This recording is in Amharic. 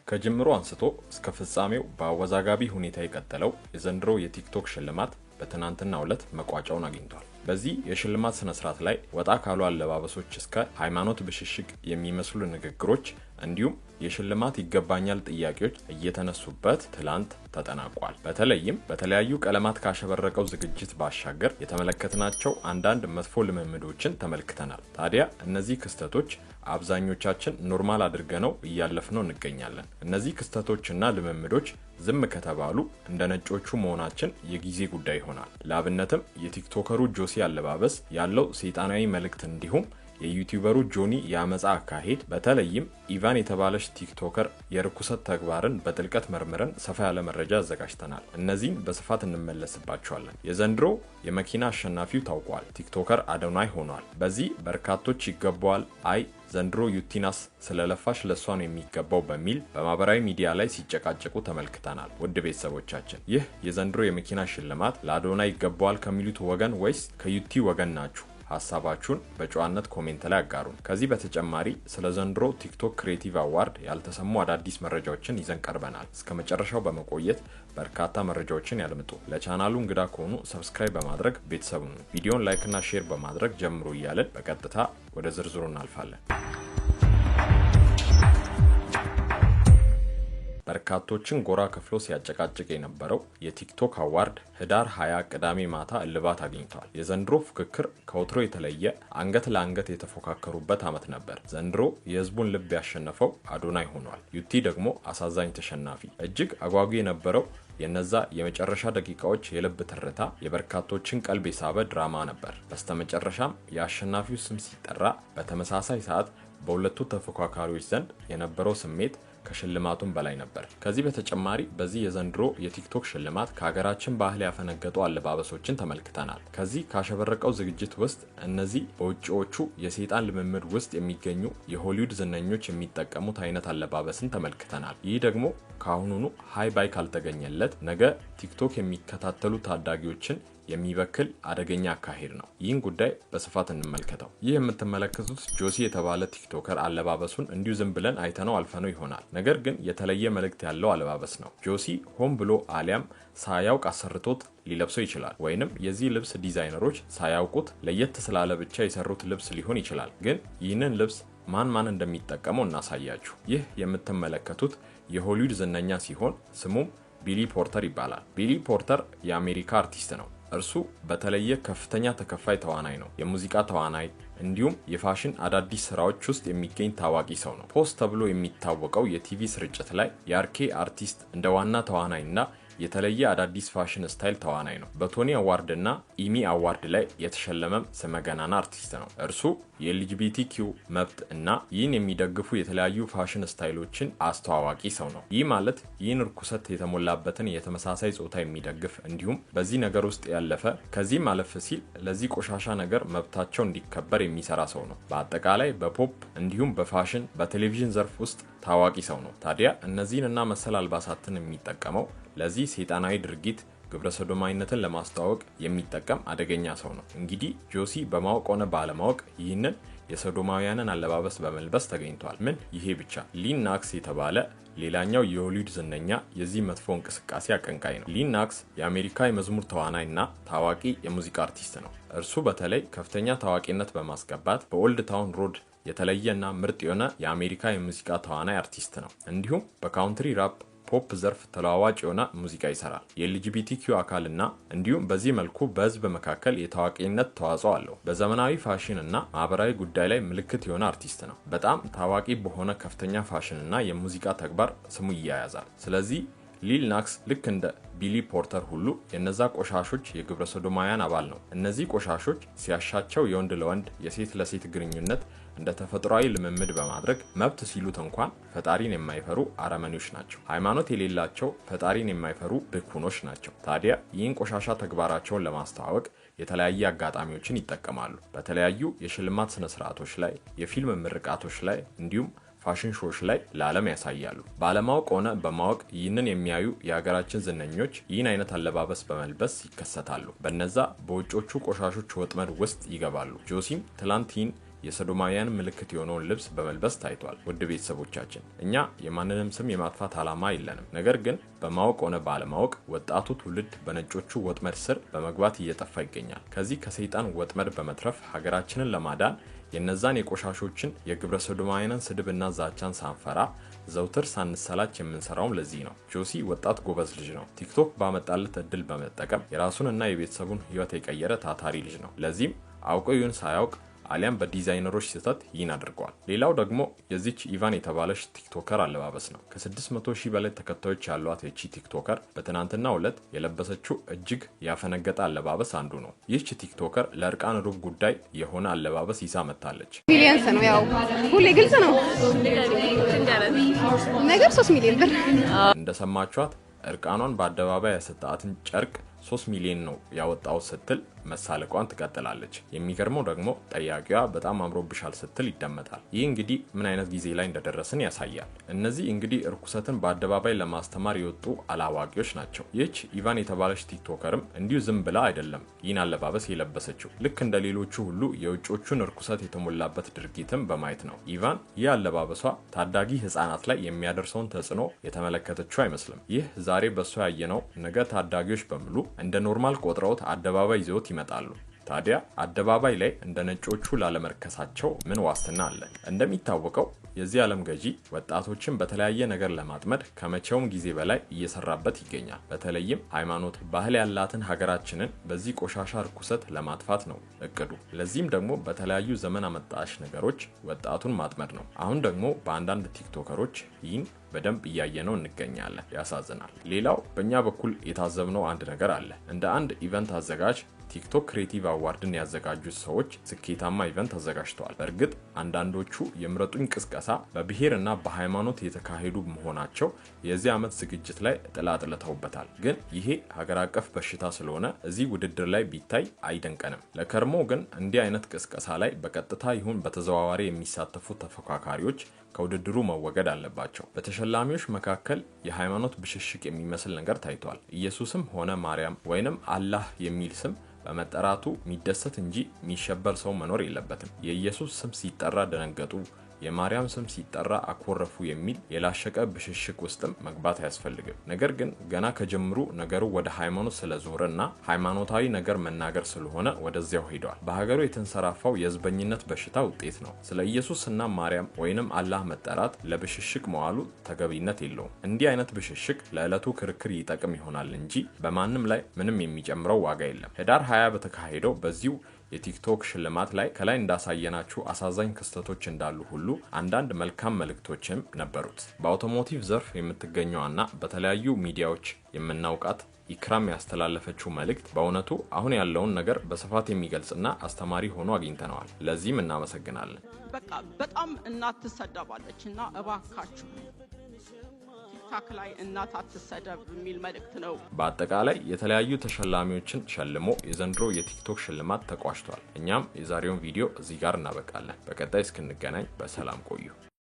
ከጅምሩ አንስቶ እስከ ፍጻሜው በአወዛጋቢ ሁኔታ የቀጠለው የዘንድሮ የቲክቶክ ሽልማት በትናንትናው ዕለት መቋጫውን አግኝቷል። በዚህ የሽልማት ስነ ስርዓት ላይ ወጣ ካሉ አለባበሶች እስከ ሃይማኖት ብሽሽቅ የሚመስሉ ንግግሮች እንዲሁም የሽልማት ይገባኛል ጥያቄዎች እየተነሱበት ትላንት ተጠናቋል። በተለይም በተለያዩ ቀለማት ካሸበረቀው ዝግጅት ባሻገር የተመለከትናቸው አንዳንድ መጥፎ ልምምዶችን ተመልክተናል። ታዲያ እነዚህ ክስተቶች አብዛኞቻችን ኖርማል አድርገነው እያለፍነው እንገኛለን። እነዚህ ክስተቶችና ልምምዶች ዝም ከተባሉ እንደ ነጮቹ መሆናችን የጊዜ ጉዳይ ይሆናል። ለአብነትም የቲክቶከሩ ጆሲ አለባበስ ያለው ሰይጣናዊ መልእክት እንዲሁም የዩቲዩበሩ ጆኒ ያመጻ አካሄድ በተለይም ኢቫን የተባለች ቲክቶከር የርኩሰት ተግባርን በጥልቀት መርምረን ሰፋ ያለ መረጃ አዘጋጅተናል። እነዚህን በስፋት እንመለስባቸዋለን። የዘንድሮ የመኪና አሸናፊው ታውቋል። ቲክቶከር አዶናይ ሆኗል። በዚህ በርካቶች ይገባዋል፣ አይ ዘንድሮ ዩቲናስ ስለለፋሽ ለሷ ነው የሚገባው በሚል በማህበራዊ ሚዲያ ላይ ሲጨቃጨቁ ተመልክተናል። ውድ ቤተሰቦቻችን ይህ የዘንድሮ የመኪና ሽልማት ለአዶናይ ይገባዋል ከሚሉት ወገን ወይስ ከዩቲ ወገን ናችሁ? ሐሳባችሁን በጨዋነት ኮሜንት ላይ አጋሩን። ከዚህ በተጨማሪ ስለ ዘንድሮ ቲክቶክ ክሬቲቭ አዋርድ ያልተሰሙ አዳዲስ መረጃዎችን ይዘን ቀርበናል። እስከ መጨረሻው በመቆየት በርካታ መረጃዎችን ያድምጡ። ለቻናሉ እንግዳ ከሆኑ ሰብስክራይብ በማድረግ ቤተሰቡን ቪዲዮን ላይክ እና ሼር በማድረግ ጀምሩ እያለን በቀጥታ ወደ ዝርዝሩ እናልፋለን። በርካቶችን ጎራ ከፍሎ ሲያጨቃጭቅ የነበረው የቲክቶክ አዋርድ ህዳር 20 ቅዳሜ ማታ እልባት አግኝቷል። የዘንድሮ ፉክክር ከወትሮ የተለየ አንገት ለአንገት የተፎካከሩበት ዓመት ነበር። ዘንድሮ የህዝቡን ልብ ያሸነፈው አዶናይ ሆኗል። ዩቲ ደግሞ አሳዛኝ ተሸናፊ። እጅግ አጓጊ የነበረው የነዛ የመጨረሻ ደቂቃዎች የልብ ትርታ የበርካቶችን ቀልብ የሳበ ድራማ ነበር። በስተመጨረሻም የአሸናፊው ስም ሲጠራ በተመሳሳይ ሰዓት በሁለቱ ተፎካካሪዎች ዘንድ የነበረው ስሜት ከሽልማቱም በላይ ነበር። ከዚህ በተጨማሪ በዚህ የዘንድሮ የቲክቶክ ሽልማት ከሀገራችን ባህል ያፈነገጡ አለባበሶችን ተመልክተናል። ከዚህ ካሸበረቀው ዝግጅት ውስጥ እነዚህ በውጪዎቹ የሰይጣን ልምምድ ውስጥ የሚገኙ የሆሊውድ ዝነኞች የሚጠቀሙት አይነት አለባበስን ተመልክተናል። ይህ ደግሞ ከአሁኑኑ ሃይ ባይ ካልተገኘለት ነገ ቲክቶክ የሚከታተሉ ታዳጊዎችን የሚበክል አደገኛ አካሄድ ነው። ይህን ጉዳይ በስፋት እንመልከተው። ይህ የምትመለከቱት ጆሲ የተባለ ቲክቶከር አለባበሱን እንዲሁ ዝም ብለን አይተነው አልፈነው ይሆናል። ነገር ግን የተለየ መልእክት ያለው አለባበስ ነው። ጆሲ ሆን ብሎ አሊያም ሳያውቅ አሰርቶት ሊለብሰው ይችላል። ወይንም የዚህ ልብስ ዲዛይነሮች ሳያውቁት ለየት ስላለ ብቻ የሰሩት ልብስ ሊሆን ይችላል። ግን ይህንን ልብስ ማን እንደሚጠቀመው እናሳያችሁ። ይህ የምትመለከቱት የሆሊውድ ዝነኛ ሲሆን ስሙም ቢሊ ፖርተር ይባላል። ቢሊ ፖርተር የአሜሪካ አርቲስት ነው። እርሱ በተለየ ከፍተኛ ተከፋይ ተዋናይ ነው። የሙዚቃ ተዋናይ እንዲሁም የፋሽን አዳዲስ ስራዎች ውስጥ የሚገኝ ታዋቂ ሰው ነው። ፖስት ተብሎ የሚታወቀው የቲቪ ስርጭት ላይ የአርኬ አርቲስት እንደ ዋና ተዋናይና የተለየ አዳዲስ ፋሽን ስታይል ተዋናይ ነው። በቶኒ አዋርድ እና ኢሚ አዋርድ ላይ የተሸለመ ስመገናና አርቲስት ነው። እርሱ የኤልጂቢቲኪው መብት እና ይህን የሚደግፉ የተለያዩ ፋሽን ስታይሎችን አስተዋዋቂ ሰው ነው። ይህ ማለት ይህን ርኩሰት የተሞላበትን የተመሳሳይ ጾታ የሚደግፍ እንዲሁም በዚህ ነገር ውስጥ ያለፈ ከዚህም አለፍ ሲል ለዚህ ቆሻሻ ነገር መብታቸው እንዲከበር የሚሰራ ሰው ነው። በአጠቃላይ በፖፕ እንዲሁም በፋሽን በቴሌቪዥን ዘርፍ ውስጥ ታዋቂ ሰው ነው። ታዲያ እነዚህን እና መሰል አልባሳትን የሚጠቀመው ለዚህ ሰይጣናዊ ድርጊት ግብረ ሰዶማዊነትን ለማስተዋወቅ የሚጠቀም አደገኛ ሰው ነው። እንግዲህ ጆሲ በማወቅ ሆነ ባለማወቅ ይህንን የሶዶማውያንን አለባበስ በመልበስ ተገኝቷል። ምን ይሄ ብቻ! ሊን ናክስ የተባለ ሌላኛው የሆሊውድ ዝነኛ የዚህ መጥፎ እንቅስቃሴ አቀንቃይ ነው። ሊን ናክስ የአሜሪካ የመዝሙር ተዋናይና ታዋቂ የሙዚቃ አርቲስት ነው። እርሱ በተለይ ከፍተኛ ታዋቂነት በማስገባት በኦልድ ታውን ሮድ የተለየና ምርጥ የሆነ የአሜሪካ የሙዚቃ ተዋናይ አርቲስት ነው። እንዲሁም በካውንትሪ ራፕ ፖፕ ዘርፍ ተለዋዋጭ የሆነ ሙዚቃ ይሰራል። የኤልጂቢቲኪው አካልና እንዲሁም በዚህ መልኩ በህዝብ መካከል የታዋቂነት ተዋጽኦ አለው። በዘመናዊ ፋሽን እና ማህበራዊ ጉዳይ ላይ ምልክት የሆነ አርቲስት ነው። በጣም ታዋቂ በሆነ ከፍተኛ ፋሽን እና የሙዚቃ ተግባር ስሙ ይያያዛል። ስለዚህ ሊል ናክስ ልክ እንደ ቢሊ ፖርተር ሁሉ የነዛ ቆሻሾች የግብረ ሰዶማውያን አባል ነው። እነዚህ ቆሻሾች ሲያሻቸው የወንድ ለወንድ የሴት ለሴት ግንኙነት እንደ ተፈጥሯዊ ልምምድ በማድረግ መብት ሲሉት እንኳን ፈጣሪን የማይፈሩ አረመኔዎች ናቸው። ሃይማኖት የሌላቸው ፈጣሪን የማይፈሩ ብኩኖች ናቸው። ታዲያ ይህን ቆሻሻ ተግባራቸውን ለማስተዋወቅ የተለያየ አጋጣሚዎችን ይጠቀማሉ። በተለያዩ የሽልማት ስነ ስርዓቶች ላይ፣ የፊልም ምርቃቶች ላይ እንዲሁም ፋሽን ሾዎች ላይ ለዓለም ያሳያሉ። ባለማወቅ ሆነ በማወቅ ይህንን የሚያዩ የሀገራችን ዝነኞች ይህን አይነት አለባበስ በመልበስ ይከሰታሉ። በነዛ በውጮቹ ቆሻሾች ወጥመድ ውስጥ ይገባሉ። ጆሲም ትላንት ይህን የሰዶማውያን ምልክት የሆነውን ልብስ በመልበስ ታይቷል። ውድ ቤተሰቦቻችን እኛ የማንንም ስም የማጥፋት ዓላማ የለንም። ነገር ግን በማወቅ ሆነ ባለማወቅ ወጣቱ ትውልድ በነጮቹ ወጥመድ ስር በመግባት እየጠፋ ይገኛል። ከዚህ ከሰይጣን ወጥመድ በመትረፍ ሀገራችንን ለማዳን የነዛን የቆሻሾችን የግብረ ሰዶማውያንን ስድብና ዛቻን ሳንፈራ ዘውትር ሳንሰላች የምንሰራውም ለዚህ ነው። ጆሲ ወጣት ጎበዝ ልጅ ነው። ቲክቶክ ባመጣለት እድል በመጠቀም የራሱንና የቤተሰቡን ህይወት የቀየረ ታታሪ ልጅ ነው። ለዚህም አውቆ ይሁን ሳያውቅ አሊያም በዲዛይነሮች ስህተት ይህን አድርገዋል። ሌላው ደግሞ የዚች ኢቫን የተባለች ቲክቶከር አለባበስ ነው። ከ600,000 በላይ ተከታዮች ያሏት የቺ ቲክቶከር በትናንትናው ዕለት የለበሰችው እጅግ ያፈነገጠ አለባበስ አንዱ ነው። ይህች ቲክቶከር ለእርቃን ሩብ ጉዳይ የሆነ አለባበስ ይዛ መጥታለች። ሚሊየንስ ነው ያው ሁሌ ግልጽ ነው ነገር 3 ሚሊዮን ብር እንደሰማችኋት እርቃኗን በአደባባይ ያሰጣትን ጨርቅ 3 ሚሊዮን ነው ያወጣው ስትል መሳለቋን ትቀጥላለች። የሚገርመው ደግሞ ጠያቂዋ በጣም አምሮብሻል ስትል ይደመጣል። ይህ እንግዲህ ምን አይነት ጊዜ ላይ እንደደረስን ያሳያል። እነዚህ እንግዲህ እርኩሰትን በአደባባይ ለማስተማር የወጡ አላዋቂዎች ናቸው። ይህች ኢቫን የተባለች ቲክቶከርም እንዲሁ ዝም ብላ አይደለም ይህን አለባበስ የለበሰችው። ልክ እንደ ሌሎቹ ሁሉ የውጮቹን እርኩሰት የተሞላበት ድርጊትም በማየት ነው። ኢቫን ይህ አለባበሷ ታዳጊ ህፃናት ላይ የሚያደርሰውን ተጽዕኖ የተመለከተችው አይመስልም። ይህ ዛሬ በሷ ያየነው ነገ ታዳጊዎች በሙሉ እንደ ኖርማል ቆጥረውት አደባባይ ይዘውት ይመጣሉ። ታዲያ አደባባይ ላይ እንደ ነጮቹ ላለመርከሳቸው ምን ዋስትና አለ? እንደሚታወቀው የዚህ ዓለም ገዢ ወጣቶችን በተለያየ ነገር ለማጥመድ ከመቼውም ጊዜ በላይ እየሰራበት ይገኛል። በተለይም ሃይማኖት፣ ባህል ያላትን ሀገራችንን በዚህ ቆሻሻ ርኩሰት ለማጥፋት ነው እቅዱ። ለዚህም ደግሞ በተለያዩ ዘመን አመጣሽ ነገሮች ወጣቱን ማጥመድ ነው። አሁን ደግሞ በአንዳንድ ቲክቶከሮች ይህን በደንብ እያየነው እንገኛለን። ያሳዝናል። ሌላው በእኛ በኩል የታዘብነው አንድ ነገር አለ። እንደ አንድ ኢቨንት አዘጋጅ ቲክቶክ ክሬቲቭ አዋርድን ያዘጋጁት ሰዎች ስኬታማ ኢቨንት አዘጋጅተዋል። በእርግጥ አንዳንዶቹ የምረጡኝ ቅስቀሳ በብሔርና በሃይማኖት የተካሄዱ መሆናቸው የዚህ ዓመት ዝግጅት ላይ ጥላ ጥለውበታል። ግን ይሄ ሀገር አቀፍ በሽታ ስለሆነ እዚህ ውድድር ላይ ቢታይ አይደንቀንም። ለከርሞ ግን እንዲህ አይነት ቅስቀሳ ላይ በቀጥታ ይሁን በተዘዋዋሪ የሚሳተፉ ተፎካካሪዎች ከውድድሩ መወገድ አለባቸው። በተሸላሚዎች መካከል የሃይማኖት ብሽሽቅ የሚመስል ነገር ታይቷል። ኢየሱስም ሆነ ማርያም ወይንም አላህ የሚል ስም በመጠራቱ የሚደሰት እንጂ የሚሸበር ሰው መኖር የለበትም። የኢየሱስ ስም ሲጠራ ደነገጡ፣ የማርያም ስም ሲጠራ አኮረፉ የሚል የላሸቀ ብሽሽቅ ውስጥም መግባት አያስፈልግም። ነገር ግን ገና ከጀምሩ ነገሩ ወደ ሃይማኖት ስለዞረና ሃይማኖታዊ ነገር መናገር ስለሆነ ወደዚያው ሄደዋል። በሀገሩ የተንሰራፋው የህዝበኝነት በሽታ ውጤት ነው። ስለ ኢየሱስና ማርያም ወይንም አላህ መጠራት ለብሽሽቅ መዋሉ ተገቢነት የለውም። እንዲህ አይነት ብሽሽቅ ለዕለቱ ክርክር ይጠቅም ይሆናል እንጂ በማንም ላይ ምንም የሚጨምረው ዋጋ የለም። ህዳር 20 በተካሄደው በዚሁ የቲክቶክ ሽልማት ላይ ከላይ እንዳሳየናችሁ አሳዛኝ ክስተቶች እንዳሉ ሁሉ አንዳንድ መልካም መልእክቶችም ነበሩት። በአውቶሞቲቭ ዘርፍ የምትገኘውና በተለያዩ ሚዲያዎች የምናውቃት ኢክራም ያስተላለፈችው መልእክት በእውነቱ አሁን ያለውን ነገር በስፋት የሚገልጽና አስተማሪ ሆኖ አግኝተነዋል። ለዚህም እናመሰግናለን። በቃ በጣም እናት ትሰደባለችና እባካችሁ ቲክቶክ ላይ እናት አትሰደብ የሚል መልእክት ነው። በአጠቃላይ የተለያዩ ተሸላሚዎችን ሸልሞ የዘንድሮ የቲክቶክ ሽልማት ተቋጭቷል። እኛም የዛሬውን ቪዲዮ እዚህ ጋር እናበቃለን። በቀጣይ እስክንገናኝ በሰላም ቆዩ።